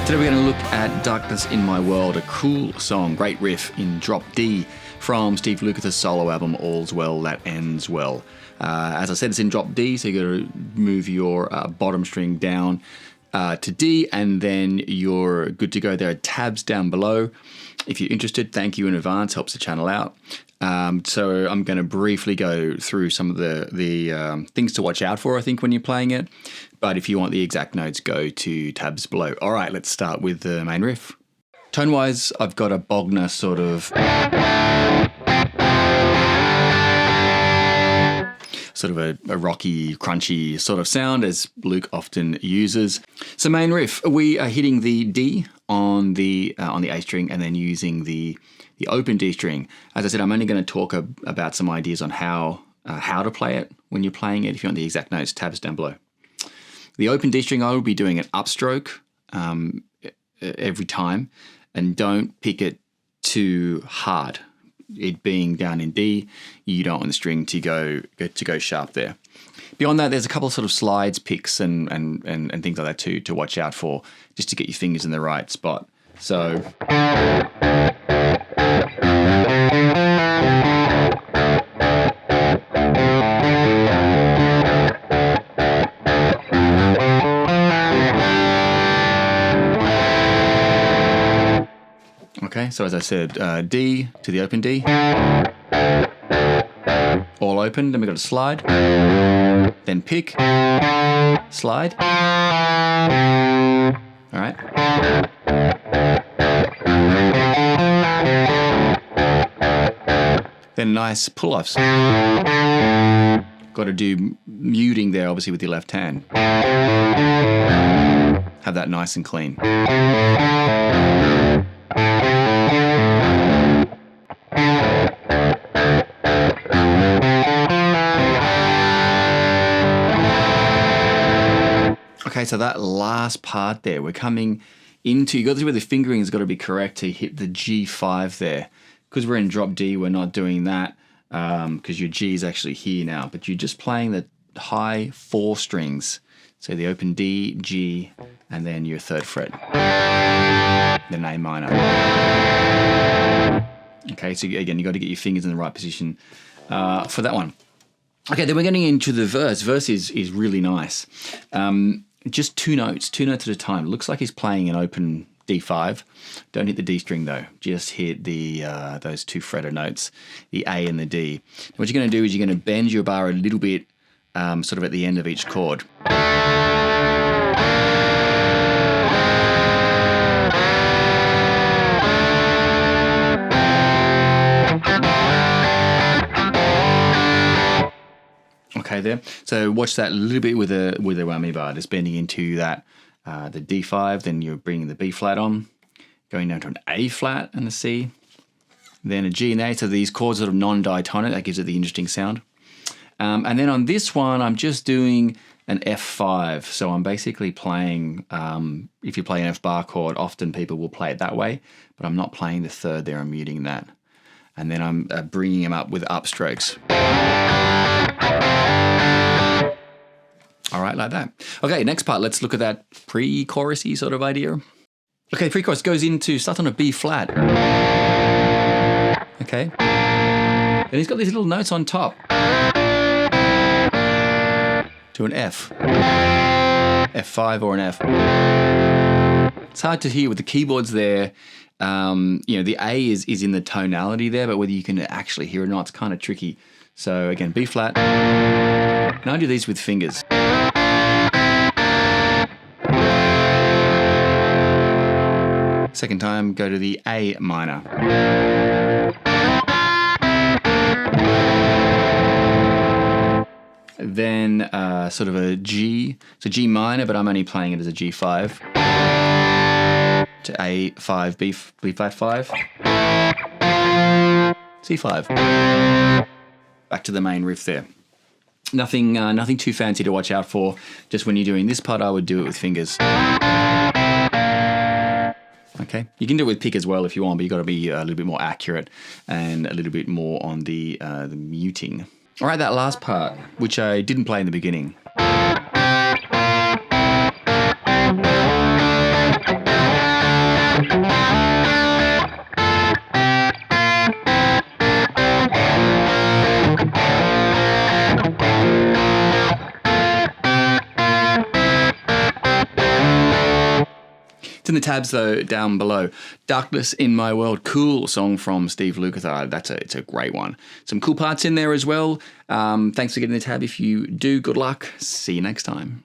Today we're going to look at Darkness in My World, a cool song, great riff in drop D from Steve Lukather's solo album All's Well That Ends Well. As I said, it's in drop D, so you've got to move your bottom string down to D, and then you're good to go. There are tabs down below. If you're interested, thank you in advance, helps the channel out. So I'm going to briefly go through some of the things to watch out for, I think, when you're playing it. But if you want the exact notes, go to tabs below. All right, let's start with the main riff. Tone-wise, I've got a Bogner sort of a rocky, crunchy sort of sound, as Luke often uses. So main riff, we are hitting the D on the A string and then using the open D string. As I said, I'm only going to talk about some ideas on how to play it when you're playing it. If you want the exact notes, tabs down below. The open D string, I will be doing an upstroke every time, and don't pick it too hard. It being down in D, you don't want the string to go sharp there. Beyond that, there's a couple of sort of slides, picks, and things like that to watch out for, just to get your fingers in the right spot. So. Okay, so as I said, D to the open D, all open, then we've got a slide, then pick, slide, all right. Then nice pull-offs. Got to do muting there, obviously, with your left hand. Have that nice and clean. Okay, so that last part there, we're coming into, you got to see where the fingering has got to be correct to hit the G5 there. Because we're in drop D, we're not doing that because your G is actually here now, but you're just playing the high 4 strings. So the open D, G, and then your 3rd fret, then A minor. Okay, so again, you got to get your fingers in the right position for that one. Okay, then we're getting into the verse. Verse is really nice. Just two notes at a time. Looks like he's playing an open D5. Don't hit the D string though. Just hit the those 2 fretter notes, the A and the D. What you're going to do is you're going to bend your bar a little bit, sort of at the end of each chord. Okay, there. So watch that a little bit with a whammy bar, just bending into that the D5. Then you're bringing the B flat on, going down to an A flat and a C, then a G and A. So these chords sort of non-diatonic. That gives it the interesting sound. And then on this one, I'm just doing an F5. So I'm basically playing. If you play an F bar chord, often people will play it that way, but I'm not playing the 3rd there. I'm muting that, and then I'm bringing them up with upstrokes. All right, like that. Okay, next part, let's look at that pre-chorusy sort of idea. Okay, pre-chorus starts on a B flat. Okay. And he's got these little notes on top. To an F. F5 or an F. It's hard to hear with the keyboards there. The A is in the tonality there, but whether you can actually hear it or not, it's kind of tricky. So again, B flat. And I do these with fingers. Second time, go to the A minor. Then sort of a G, so G minor, but I'm only playing it as a G5. To A5, B flat 5. C5. Back to the main riff there. Nothing too fancy to watch out for. Just when you're doing this part, I would do it with fingers. Okay, you can do it with pick as well if you want, but you've got to be a little bit more accurate and a little bit more on the muting. All right, that last part, which I didn't play in the beginning. It's in the tabs, though, down below. Darkness in My World, cool song from Steve Lukather. It's a great one. Some cool parts in there as well. Thanks for getting the tab. If you do, good luck. See you next time.